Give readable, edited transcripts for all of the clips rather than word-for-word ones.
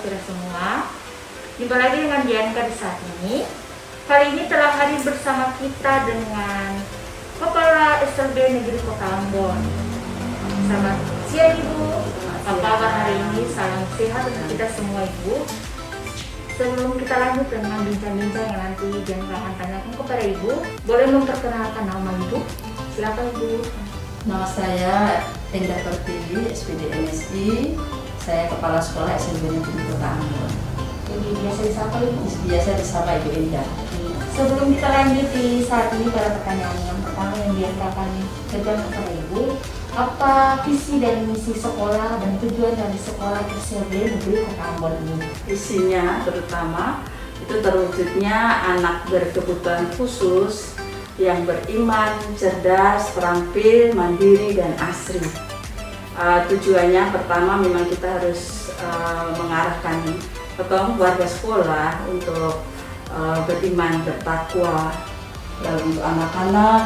kita semua. Jumpa lagi dengan Dianka di saat ini. Kali ini telah hadir bersama kita dengan Kepala SLB Negeri Kota Ambon. Selamat siang Ibu, apa kabar hari ini? Salam sehat untuk kita semua Ibu. Sebelum kita lanjut dengan bincang-bincang yang nanti Dianka akan tanyakan kepada Ibu, boleh memperkenalkan nama Ibu? Silakan Ibu. Nama saya Endah Pertiwi, SPD MSI. Saya Kepala Sekolah SLB Negeri Kota Ambon. Jadi biasa disapa Ibu? Biasa disapa Ibu Endah. Sebelum kita lanjut di saat ini pada pertanyaan yang pertama yang Dianka akan berikan kepada Ibu, apa visi dan misi sekolah dan tujuan dari sekolah SLB Negeri Kota Ambon ini? Isinya terutama itu terwujudnya anak berkebutuhan khusus yang beriman, cerdas, terampil, mandiri, dan asri. Tujuannya pertama memang kita harus mengarahkan warga sekolah untuk beriman, bertakwa. Lalu untuk anak-anak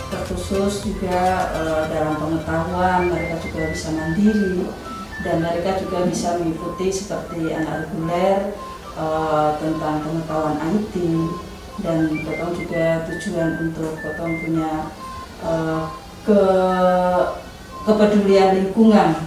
terkhusus juga dalam pengetahuan mereka juga bisa mandiri dan mereka juga bisa mengikuti seperti anak reguler tentang pengetahuan IT. Dan Potong juga tujuan untuk Potong punya kepedulian lingkungan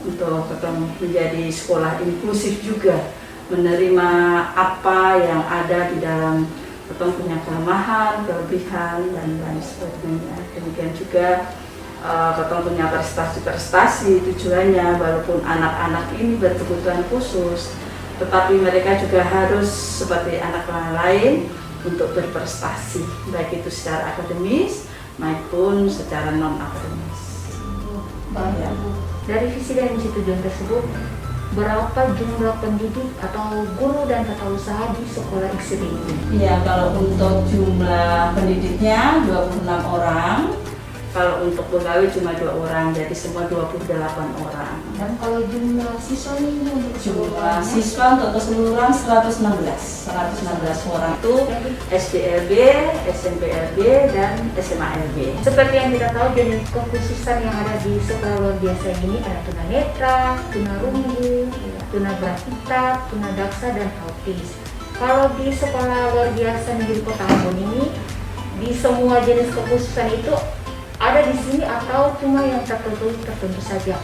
untuk Potong menjadi sekolah inklusif juga, menerima apa yang ada di dalam Potong punya kelemahan, kelebihan, dan lain sebagainya. Demikian juga Potong punya prestasi-prestasi, tujuannya walaupun anak-anak ini berkebutuhan khusus, tetapi mereka juga harus seperti anak lain untuk berprestasi, baik itu secara akademis maupun secara non-akademis. Baik, Ibu. Dari visi dan misi tujuan tersebut, berapa jumlah pendidik atau guru dan tata usaha di sekolah SLB ini? Iya, kalau untuk jumlah pendidiknya 26 orang, kalau untuk pegawai cuma 2 orang, jadi semua 28 orang. Dan kalau jumlah siswa ini untuk Jumlah siswa untuk keseluruhan 116 orang itu SDLB, SMPLB, dan SMALB. Seperti yang kita tahu, jenis kekhususan yang ada di sekolah luar biasa ini ada tunanetra, tunarungu, tunagrafita, tunadaksa, dan autis. Kalau di sekolah luar biasa Negeri Kota Ambon ini, di semua jenis kekhususan itu ada di sini atau cuma yang tertentu saja?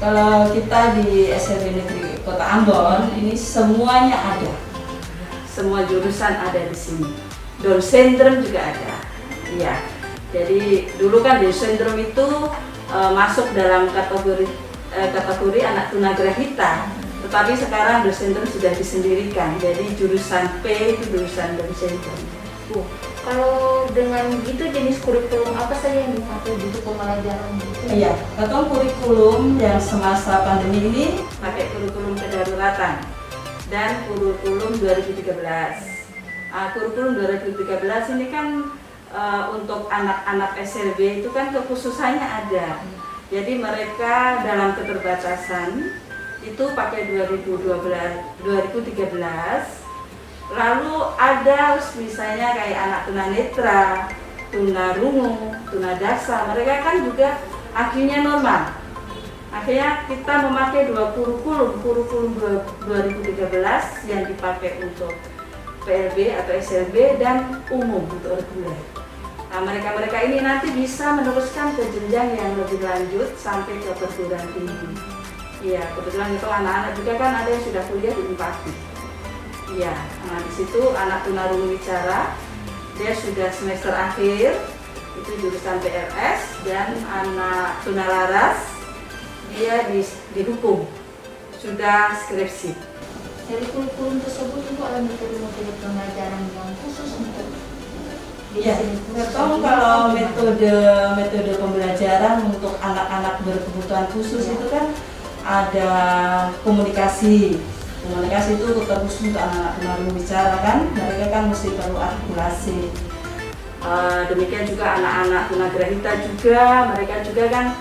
Kalau kita di SLB Negeri Kota Ambon ini semuanya ada, semua jurusan ada di sini. Down syndrome juga ada. Iya. Jadi dulu kan Down syndrome itu masuk dalam kategori anak tunagrahita, tetapi sekarang Down syndrome sudah disendirikan. Jadi jurusan P itu jurusan Down syndrome. Kalau dengan itu jenis kurikulum apa saja yang dipakai untuk pembelajaran gitu? Iya, atau kurikulum yang semasa pandemi ini pakai kurikulum kedaruratan dan kurikulum 2013. Kurikulum 2013 ini kan untuk anak-anak SLB itu kan kekhususannya ada. Jadi mereka dalam keterbatasan itu pakai 2013. Lalu ada misalnya kayak anak tunanetra, tunarungu, tunadaksa, mereka kan juga akhirnya normal. Akhirnya kita memakai 2 kurikulum 2013 yang dipakai untuk PLB atau SLB dan umum untuk reguler. Nah, mereka ini nanti bisa meneruskan ke jenjang yang lebih lanjut sampai ke perguruan tinggi. Iya, kebetulan itu anak-anak juga kan ada yang sudah kuliah di Unpati. Iya, nah di situ anak tunarungu bicara, dia sudah semester akhir, itu jurusan PLS, dan anak tunalaras, dia di hukum, sudah skripsi. Dari kurikulum tersebut itu ada metode-metode pembelajaran yang khusus untuk Iya, kalau metode pembelajaran untuk anak-anak berkebutuhan khusus itu kan ada komunikasi itu terkhusus untuk anak-anak tunarungu bicara kan, mereka kan mesti perlu artikulasi. Demikian juga anak-anak tunagrahita juga, mereka juga kan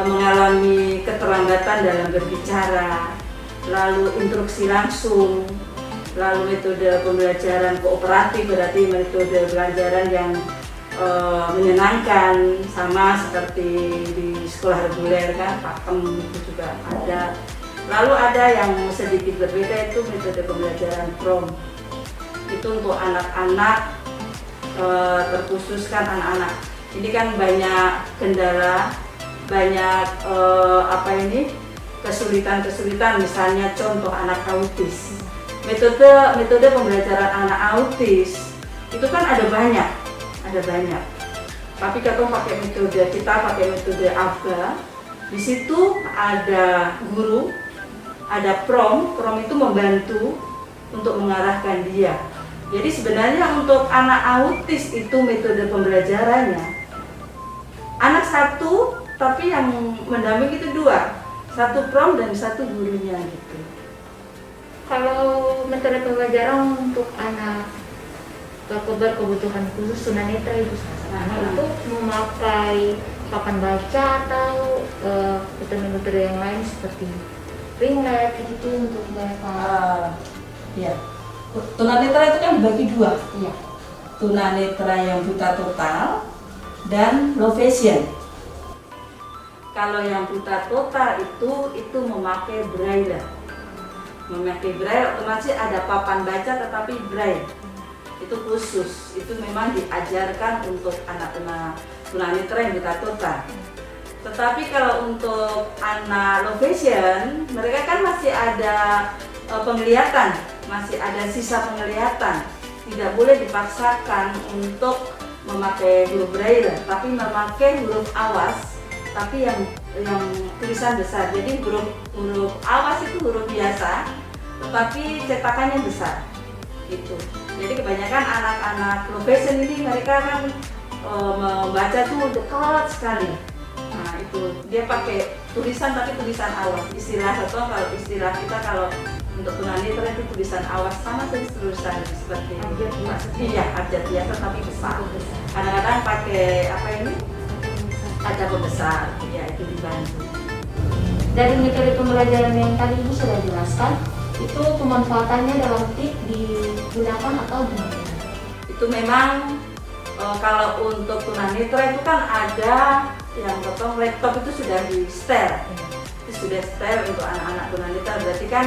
mengalami keterlambatan dalam berbicara, lalu instruksi langsung, lalu metode pembelajaran kooperatif, berarti metode pembelajaran yang menyenangkan, sama seperti di sekolah reguler kan, pakem itu juga ada. Lalu ada yang sedikit berbeda, itu metode pembelajaran PROM. Itu untuk anak-anak, terkhususkan anak-anak. Ini kan banyak kendala, banyak kesulitan-kesulitan, misalnya contoh anak autis. Metode pembelajaran anak autis itu kan ada banyak. Tapi kita pakai metode ABA. Di situ ada guru, ada PROM itu membantu untuk mengarahkan dia. Jadi sebenarnya untuk anak autis itu metode pembelajarannya anak satu, tapi yang mendampingi itu dua, satu PROM dan satu gurunya gitu. Kalau metode pembelajaran untuk anak berkebutuhan khusus tunanetra itu itu memakai papan baca atau metode-metode yang lain seperti ringlet itu untuk mereka. Ya, tunanetra itu kan dibagi dua. Iya. Tunanetra yang buta total dan low vision. Kalau yang buta total itu memakai braille. Otomatis ada papan baca tetapi braille. Itu khusus, itu memang diajarkan untuk anak tunanetra yang buta total. Tetapi kalau untuk anak low vision, mereka kan masih ada penglihatan, masih ada sisa penglihatan. Tidak boleh dipaksakan untuk memakai huruf braille, tapi memakai huruf awas, tapi yang tulisan besar. Jadi huruf awas itu huruf biasa, tetapi cetakannya besar. Itu. Jadi kebanyakan anak-anak low vision ini mereka kan membaca tuh dekat sekali. Nah itu dia pakai tulisan tapi tulisan awas. Kalau istilah kita kalau untuk tunanetra itu tulisan awas sama saja tulisan seperti abjad biasa tapi besar. Kadang-kadang pakai kaca pembesar, ya itu dibantu. Dari metode pembelajaran yang tadi Ibu sudah jelaskan, itu pemanfaatannya dalam TIK digunakan atau gimana? Itu memang kalau untuk tunanetra itu kan ada yang laptop itu sudah di setel. Itu sudah setel untuk anak-anak tunanetra, berarti kan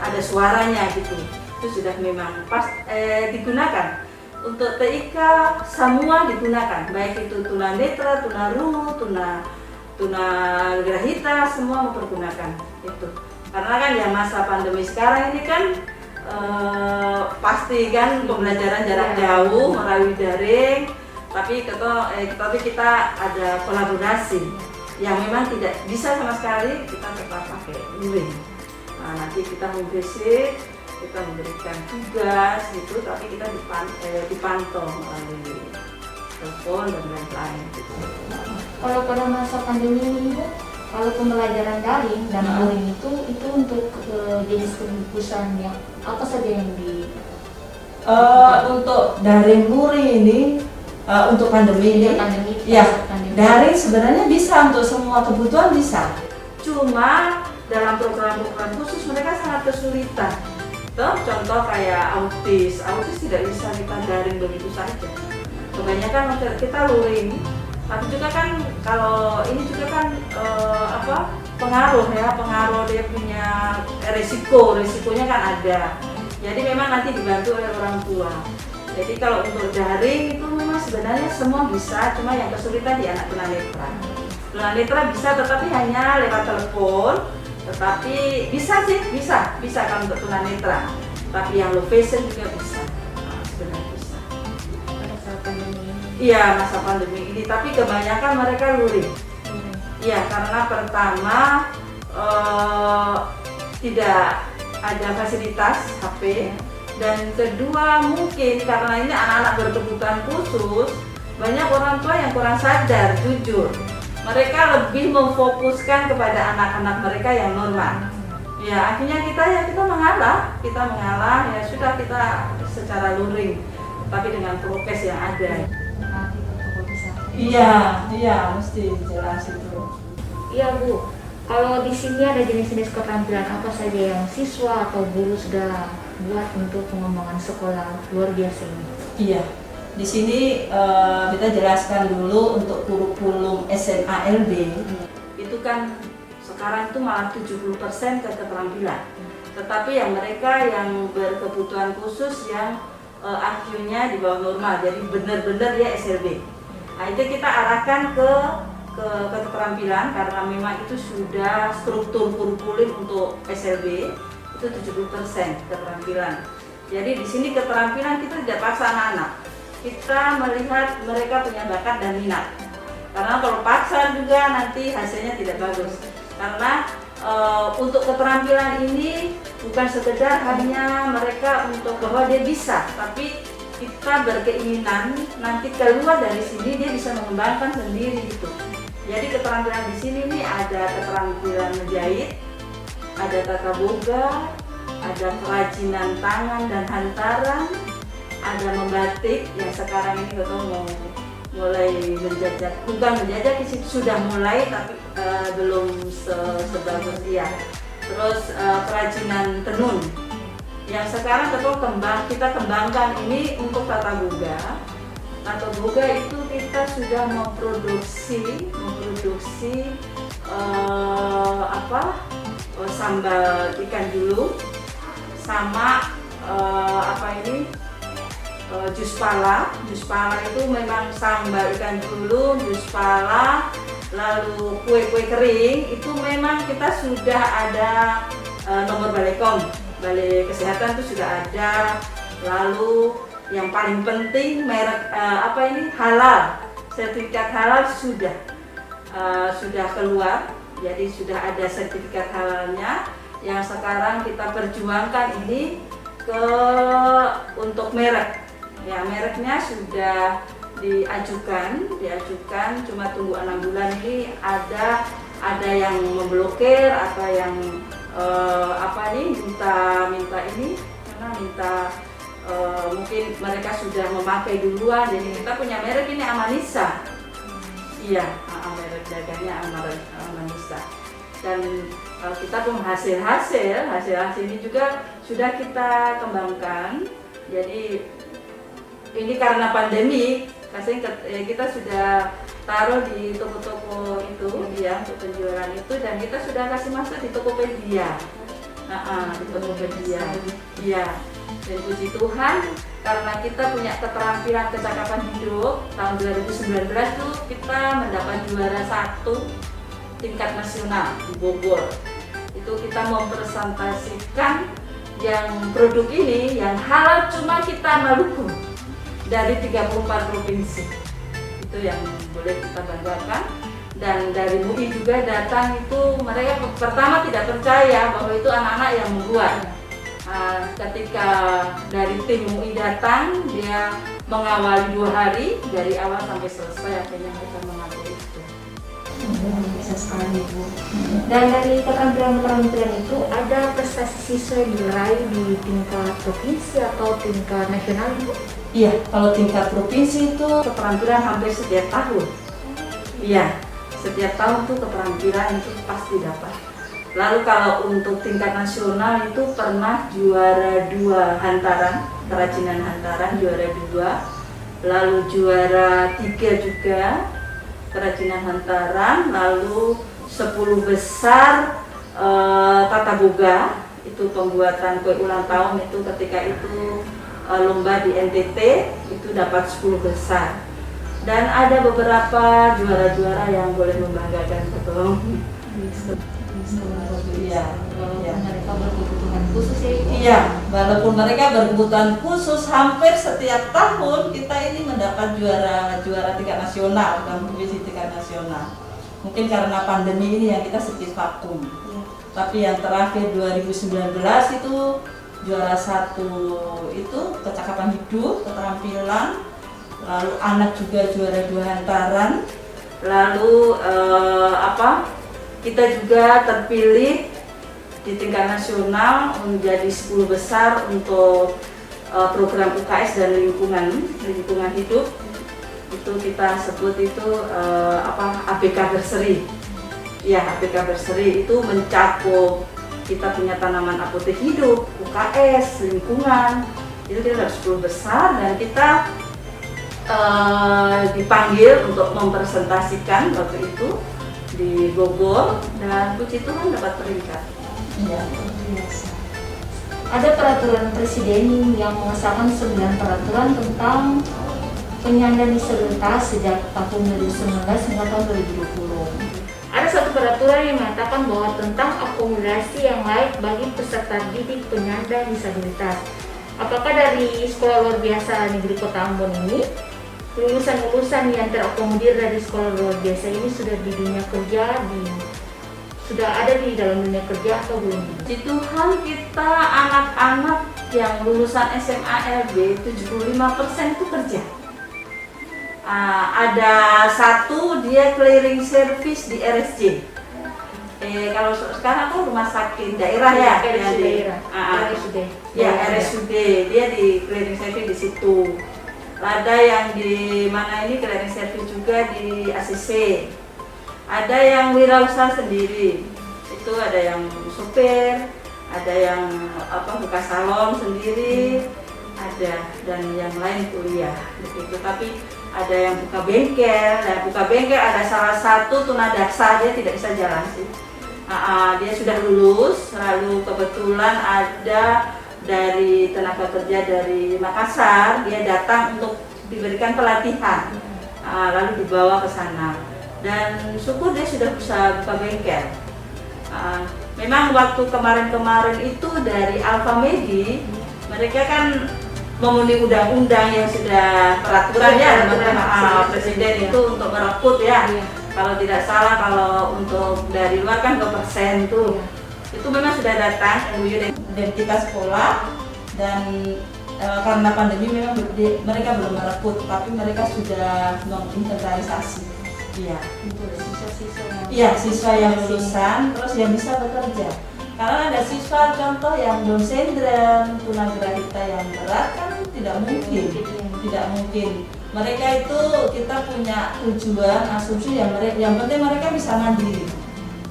ada suaranya gitu. Itu sudah memang pas digunakan. Untuk TIK semua digunakan, baik itu tunanetra, tunarungu, tunagrahita, semua mempergunakan itu. Karena kan ya masa pandemi sekarang ini kan pasti kan pembelajaran jarak jauh melalui daring, tapi kita ada kolaborasi yang memang tidak bisa sama sekali kita tetap pakai luring. Nah, nanti kita memvisit, kita memberikan tugas gitu, tapi kita dipantau melalui telepon dan lain-lain gitu. Kalau pada masa pandemi ini Bu, kalau pembelajaran daring dan luring itu untuk jenis kebukusan yang apa saja yang di untuk daring luring ini untuk pandemi ini daring sebenarnya bisa untuk semua kebutuhan bisa, cuma dalam program-program khusus mereka sangat kesulitan. Contoh kayak autis tidak bisa kita daring begitu saja. Kebanyakan kita luring, tapi juga kan kalau ini juga kan pengaruh dia punya resikonya kan ada. Jadi memang nanti dibantu oleh orang tua. Jadi kalau untuk daring itu memang sebenarnya semua bisa, cuma yang kesulitan di anak tunanetra. Tunanetra bisa, tetapi hanya lewat telepon. Tetapi bisa kalau untuk tunanetra. Tapi yang low vision juga bisa. Sebenarnya bisa. pada saat pandemi ini? Iya, masa pandemi ini. Tapi kebanyakan mereka luring. Iya, karena pertama tidak ada fasilitas HP, dan kedua mungkin karena ini anak-anak berkebutuhan khusus, banyak orang tua yang kurang sadar, jujur. Mereka lebih memfokuskan kepada anak-anak mereka yang normal. Ya akhirnya kita mengalah ya sudah, kita secara luring, tapi dengan prokes yang ada. Iya mesti jelas itu. Iya Bu, kalau di sini ada jenis-jenis keterampilan apa saja yang siswa atau guru sudah buat untuk pengembangan sekolah luar biasa ini? Iya, di sini kita jelaskan dulu untuk kurikulum SMA LB. Itu kan sekarang itu malah 70% ke keterampilan. Tetapi yang mereka yang berkebutuhan khusus yang IQ-nya di bawah normal, jadi benar-benar dia SLB. Nah itu kita arahkan ke keterampilan karena memang itu sudah struktur kurikulum untuk SLB itu 70% keterampilan. Jadi di sini keterampilan kita tidak paksa anak-anak. Kita melihat mereka punya bakat dan minat. Karena kalau paksa juga nanti hasilnya tidak bagus. Karena untuk keterampilan ini bukan sekedar hanya mereka untuk bahwa dia bisa, tapi kita berkeinginan nanti keluar dari sini dia bisa mengembangkan sendiri gitu. Jadi keterampilan di sini nih ada keterampilan menjahit, ada tata boga, ada kerajinan tangan dan hantaran, ada membatik yang sekarang ini mau mulai menjajak, bukan menjajak sih, sudah mulai tapi belum sebagus dia. Terus kerajinan tenun yang sekarang kita kembangkan ini untuk tata boga. Tata boga itu kita sudah memproduksi sambal ikan dulu sama jus pala. Jus pala itu memang sambal ikan dulu, jus pala, lalu kue-kue kering itu memang kita sudah ada nomor balai kesehatan itu sudah ada. Lalu yang paling penting merek halal, sertifikat halal sudah keluar, jadi sudah ada sertifikat halalnya yang sekarang kita perjuangkan ini untuk merek. Ya, mereknya sudah diajukan, cuma tunggu 6 bulan ini ada yang memblokir, ada yang minta mungkin mereka sudah memakai duluan, jadi kita punya merek ini Amanisa. Iya, merek dagangnya Amanisa. Dan kita pun hasil ini juga sudah kita kembangkan. Jadi ini karena pandemi, kita sudah taruh di toko-toko itu ya untuk penjualan itu, dan kita sudah kasih masuk di Tokopedia. Di Tokopedia. Iya. Dan puji Tuhan karena kita punya keterampilan kecakapan hidup, tahun 2019 tuh kita mendapat juara 1 tingkat nasional di Bogor. Itu kita mempresentasikan yang produk ini yang halal cuma kita Maluku dari 34 provinsi. Itu yang boleh kita banggakan. Dan dari MUI juga datang itu, mereka pertama tidak percaya bahwa itu anak-anak yang membuat. Ketika dari tim MUI datang, dia mengawali 2 hari dari awal sampai selesai, akhirnya mereka mengaku itu. Bisa sekali Bu. Dan dari keterampilan itu ada prestasi siswa yang diraih di tingkat provinsi atau tingkat nasional Bu? Iya, kalau tingkat provinsi itu keterampilan hampir setiap tahun. Iya, setiap tahun tuh keterampilan itu pasti dapat. Lalu kalau untuk tingkat nasional itu pernah juara 2 hantaran, kerajinan hantaran juara 2. Lalu juara 3 juga kerajinan hantaran. Lalu 10 besar tata boga, itu pembuatan kue ulang tahun itu ketika itu lomba di NTT itu dapat 10 besar. Dan ada beberapa juara-juara yang boleh membanggakan, betul. Iya, mereka berkebutuhan khusus ya Ibu? Iya, walaupun mereka berkebutuhan khusus, hampir setiap tahun kita ini mendapat juara tingkat nasional, kompetisi tingkat nasional. Mungkin karena pandemi ini yang kita sedikit vakum. Ya. Tapi yang terakhir 2019 itu juara 1 itu kecakapan hidup, keterampilan. Lalu anak juga juara 2 hantaran. Lalu kita juga terpilih di tingkat nasional menjadi 10 besar untuk program UKS dan lingkungan hidup. Itu kita sebut itu ABK Berseri. Ya, ABK Berseri itu mencakup kita punya tanaman apotek hidup, UKS, lingkungan. Itu kita dapat 10 besar dan kita dipanggil untuk mempresentasikan waktu itu di Bogor, dan puji Tuhan dapat peringkat. Ya, luar biasa. Ada peraturan presiden yang mengesahkan 9 peraturan tentang penyandang disabilitas sejak tahun 2019 hingga tahun 2020. Ada satu peraturan yang mengatakan bahwa tentang akomodasi yang layak bagi peserta didik penyandang disabilitas. Apakah dari sekolah luar biasa negeri Kota Ambon ini, lulusan-lulusan yang terakomodir dari sekolah luar biasa ini sudah di dunia kerja, sudah ada di dalam dunia kerja atau belum? Puji Tuhan kita anak-anak yang lulusan SMA LB 75% itu kerja. Ada satu dia clearing service di RSJ. Kalau sekarang tuh rumah sakit daerah ya, RSUD daerah. RSUD. Ya, RSUD. Dia di clearing service di situ. Ada yang di mana ini clearing service juga di ACC. Ada yang wirausaha sendiri. Itu ada yang supir, ada yang buka salon sendiri, ada, dan yang lain kuliah begitu. Tapi ada yang buka bengkel. Nah, buka bengkel ada salah satu tunadaksa, dia tidak bisa jalan sih. Dia sudah lulus, lalu kebetulan ada dari tenaga kerja dari Makassar, dia datang untuk diberikan pelatihan, lalu dibawa ke sana. Dan syukur dia sudah bisa buka bengkel. Memang waktu kemarin-kemarin itu dari Alfa Medi, mereka kan memenuhi undang-undang yang sudah peraturan ya, presiden itu untuk merekrut ya. Kalau tidak salah, kalau untuk dari luar kan 2% tuh. Itu memang sudah datang MUU identitas sekolah, dan karena pandemi memang mereka belum merekrut, tapi mereka sudah menginventarisasi. Iya, siswa yang lulusan terus yang bisa bekerja. Karena ada siswa contoh yang Down syndrome, tunagrahita yang berat kan tidak mungkin. Mereka itu kita punya tujuan, asumsi yang penting mereka bisa mandiri.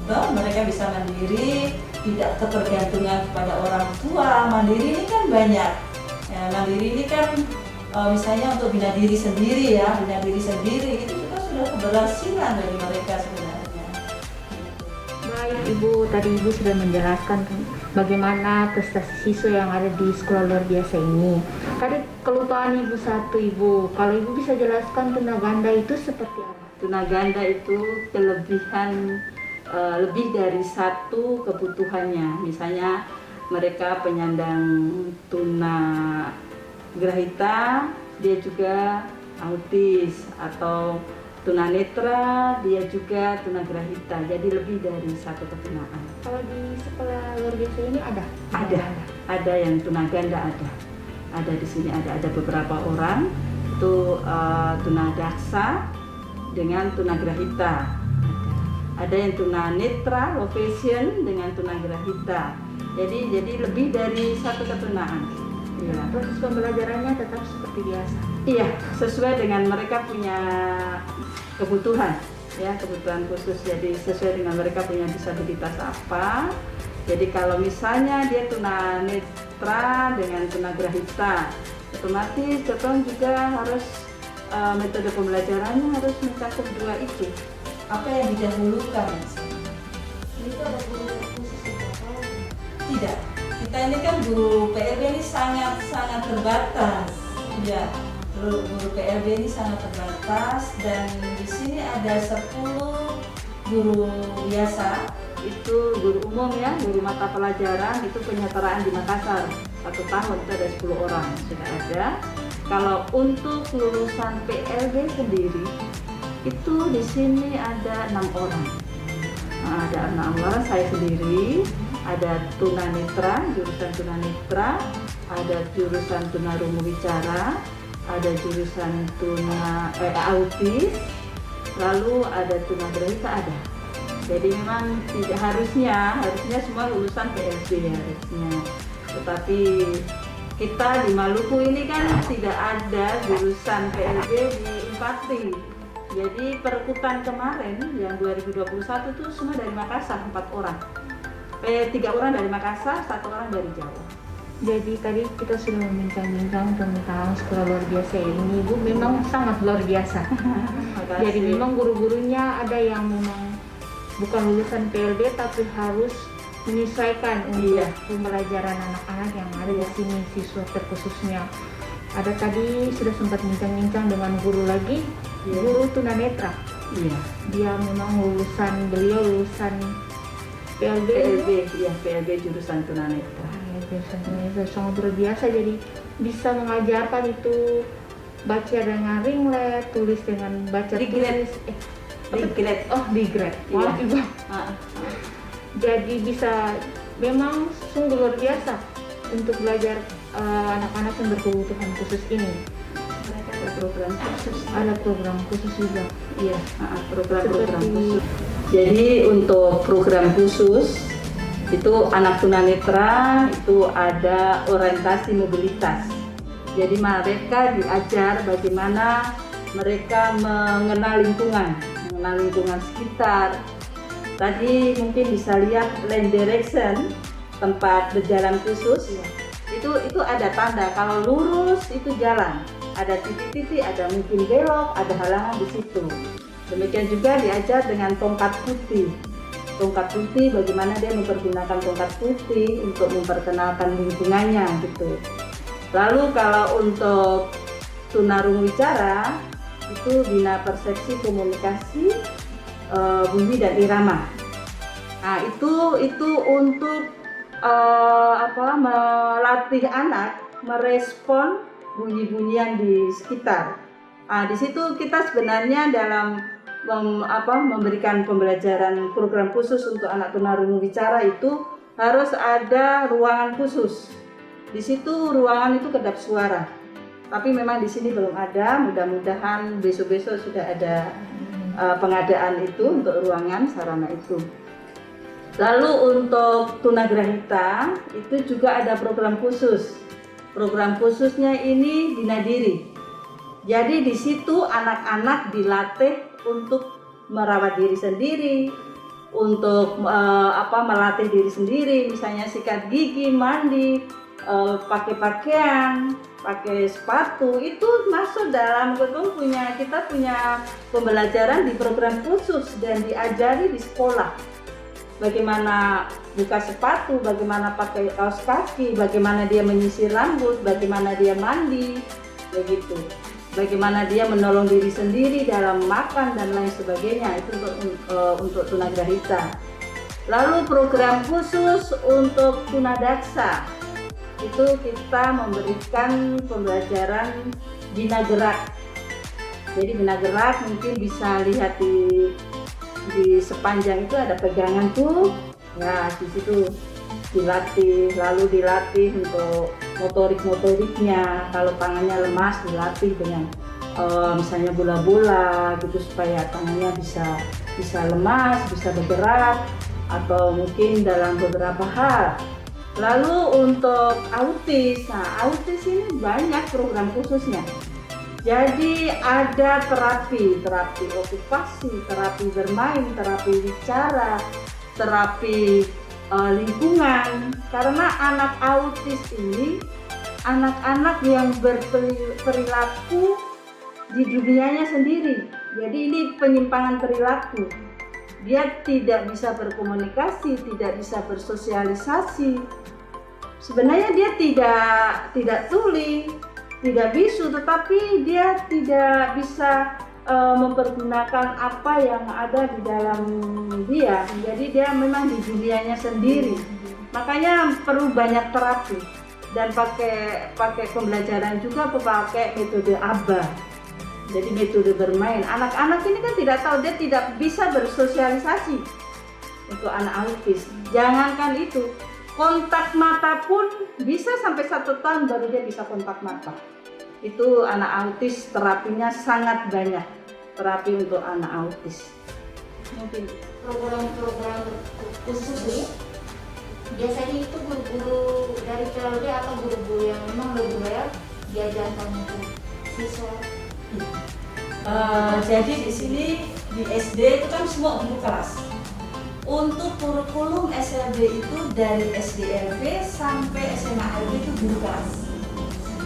Mereka bisa mandiri, tidak ketergantungan kepada orang tua. Mandiri ini kan banyak. Ya, mandiri ini kan misalnya untuk bina diri sendiri itu juga sudah keberhasilan bagi mereka sebenarnya. Baik Ibu, tadi Ibu sudah menjelaskan bagaimana prestasi siswa yang ada di sekolah luar biasa ini. Tadi kelupaan Ibu satu Ibu, kalau Ibu bisa jelaskan tunaganda itu seperti apa? Tunaganda itu kelebihan lebih dari satu kebutuhannya. Misalnya mereka penyandang tunagrahita, dia juga autis, atau tunanetra, dia juga tunagrahita. Jadi lebih dari satu ketunaan. Kalau di sekolah luar biasa ini ada yang tunaganda ada di sini, ada beberapa orang itu tunadaksa dengan tunagrahita. Ada yang tunanetra, low vision dengan tunagrahita. Jadi lebih dari satu ketunaan. Ya. Proses pembelajarannya tetap seperti biasa. Iya, sesuai dengan mereka punya kebutuhan, ya, kebutuhan khusus. Jadi sesuai dengan mereka punya disabilitas apa. Jadi kalau misalnya dia tunanetra dengan tunagrahita, otomatis contoh juga harus metode pembelajarannya harus mencakup dua itu. Apa yang didahulukan? Itu ada guru khusus apa? Tidak. Kita ini kan guru PLB ini sangat terbatas. Ya, guru PLB ini sangat terbatas, dan di sini ada 10 guru biasa. Itu guru umum ya, guru mata pelajaran itu penyetaraan di Makassar 1 tahun itu ada 10 orang sudah ada. Kalau untuk lulusan PLB sendiri itu di sini ada 6 orang. Ada 6 orang, saya sendiri, ada tunanetra, jurusan tunanetra, ada jurusan tunarungu bicara, ada jurusan autis, lalu ada tunagrahita ada. Jadi memang tidak harusnya semua lulusan PLB harusnya. Tetapi kita di Maluku ini kan tidak ada jurusan PLB di Impati. Jadi perkutan kemarin yang 2021 itu semua dari Makassar 4 orang. 3 orang dari Makassar, 1 orang dari Jawa. Jadi tadi kita sudah membincang-bincang tentang sekolah luar biasa ini, Bu, memang sangat luar biasa. Jadi memang guru-gurunya ada yang memang bukan lulusan PLB tapi harus menyesuaikan untuk Iya. pembelajaran anak-anak yang ada di sini, siswa terkhususnya. Ada tadi sudah sempat bincang-bincang dengan guru lagi, Iya. guru tunanetra. Iya. Dia memang beliau lulusan PLB. PLB, iya PLB jurusan tunanetra. Jurusan tunanetra sangat luar biasa, jadi bisa mengajarkan itu baca dengan ringlet, tulis dengan baca Digret. tulis. Digret. Oh, digret. Iya. Maaf Ibu. Ah, Jadi bisa memang sungguh luar biasa untuk belajar anak-anak yang berkebutuhan khusus ini. mereka ada program khusus. Ada program khusus juga. Iya, program-program Seperti- khusus. Jadi untuk program khusus itu anak tunanetra itu ada orientasi mobilitas. Jadi mereka diajar bagaimana mereka mengenal lingkungan sekitar. Tadi mungkin bisa lihat lane direction, tempat berjalan khusus. Itu ada tanda kalau lurus itu jalan. Ada titik-titik, ada mungkin belok, ada halangan di situ. Demikian juga diajar dengan tongkat putih. Tongkat putih bagaimana dia mempergunakan tongkat putih untuk memperkenalkan lingkungannya gitu. Lalu kalau untuk tunarungu wicara itu bina persepsi komunikasi bunyi dan irama. Nah itu untuk melatih anak merespon bunyi-bunyian di sekitar. Nah, di situ kita sebenarnya dalam memberikan pembelajaran program khusus untuk anak tunarungu wicara itu harus ada ruangan khusus. Di situ ruangan itu kedap suara. Tapi memang di sini belum ada. Mudah-mudahan besok-besok sudah ada pengadaan itu untuk ruangan sarana itu. Lalu untuk tunagrahita itu juga ada program khusus. Program khususnya ini bina diri. Jadi di situ anak-anak dilatih untuk merawat diri sendiri, untuk melatih diri sendiri, misalnya sikat gigi, mandi, pakai pakaian, pakai sepatu, itu masuk dalam kita punya pembelajaran di program khusus dan diajari di sekolah. Bagaimana buka sepatu, bagaimana pakai kaos kaki, bagaimana dia menyisir rambut, bagaimana dia mandi, begitu. Bagaimana dia menolong diri sendiri dalam makan dan lain sebagainya, itu untuk tunagrahita. Lalu program khusus untuk tunadaksa itu kita memberikan pembelajaran bina gerak. Jadi bina gerak mungkin bisa lihat di sepanjang itu ada pegangan tuh, ya di situ dilatih, lalu dilatih untuk motoriknya. Kalau tangannya lemas dilatih dengan misalnya bola-bola gitu supaya tangannya bisa lemas, bisa bergerak, atau mungkin dalam beberapa hal. Lalu untuk autis, nah autis ini banyak program khususnya. Jadi ada terapi okupasi, terapi bermain, terapi bicara, terapi lingkungan. Karena anak autis ini anak-anak yang berperilaku di dunianya sendiri. Jadi ini penyimpangan perilaku. Dia tidak bisa berkomunikasi, tidak bisa bersosialisasi. Sebenarnya dia tidak tuli, tidak bisu, tetapi dia tidak bisa mempergunakan apa yang ada di dalam dia. Jadi dia memang di dunianya sendiri. Makanya perlu banyak terapi dan pakai pembelajaran juga pakai metode ABA. Jadi metode bermain. Anak-anak ini kan tidak tahu, dia tidak bisa bersosialisasi untuk anak autis. Jangankan itu, kontak mata pun bisa sampai 1 tahun baru dia bisa kontak mata. Itu anak autis terapinya sangat banyak, terapi untuk anak autis. Mungkin program-program khusus ini biasanya itu guru-guru dari PLB atau guru-guru yang memang lebih banyak diajarkan untuk siswa. Jadi di sini di SD itu kan semua guru kelas. Untuk kurikulum SLB itu dari SDLB sampai SMA-LB itu guru kelas.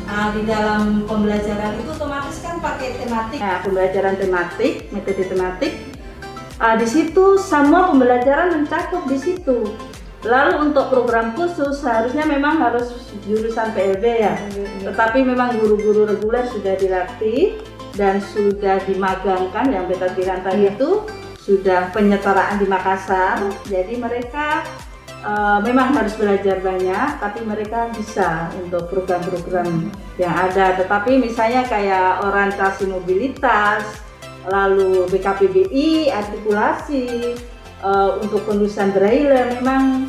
Nah, di dalam pembelajaran itu otomatis kan pakai tematik. Nah, pembelajaran tematik, metode tematik. Di situ semua pembelajaran mencakup di situ. Lalu untuk program khusus seharusnya memang harus jurusan PLB ya. Tetapi memang guru-guru reguler sudah dilatih dan sudah dimagangkan, yang beta bilang tadi itu sudah penyetaraan di Makassar. Jadi mereka memang harus belajar banyak, tapi mereka bisa untuk program-program yang ada. Tetapi misalnya kayak orientasi mobilitas, lalu BKPBI, artikulasi, untuk penulisan braille memang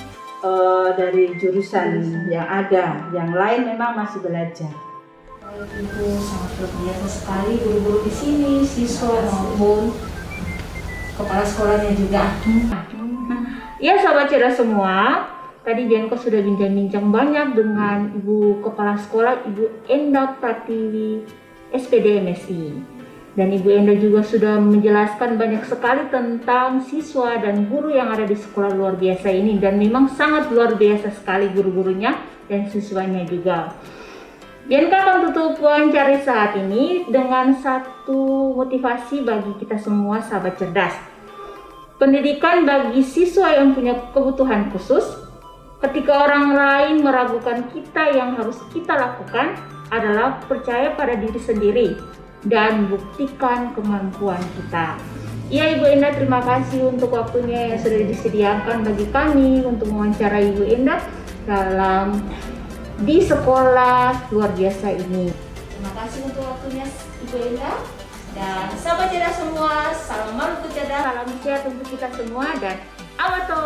dari jurusan yang ada, yang lain memang masih belajar. Ibu sangat luar biasa sekali guru-guru di sini, siswa maupun kepala sekolahnya juga. Ya sahabat cerdas semua, tadi Jenko sudah bincang-bincang banyak dengan Ibu Kepala Sekolah Ibu Enda Pratiwi SPD MSI. Dan Ibu Enda juga sudah menjelaskan banyak sekali tentang siswa dan guru yang ada di sekolah luar biasa ini. Dan memang sangat luar biasa sekali guru-gurunya dan siswanya juga. Bianca akan tutup wawancara saat ini dengan satu motivasi bagi kita semua sahabat cerdas. Pendidikan bagi siswa yang punya kebutuhan khusus, ketika orang lain meragukan kita, yang harus kita lakukan adalah percaya pada diri sendiri dan buktikan kemampuan kita. Ya Ibu Enda, terima kasih untuk waktunya yang sudah disediakan bagi kami untuk mewawancarai Ibu Enda dalam di sekolah luar biasa ini. Terima kasih untuk waktunya Ibu Enda. Dan sahabat cerdas semua, salam maluku cerdas, salam sehat untuk kita semua dan awato.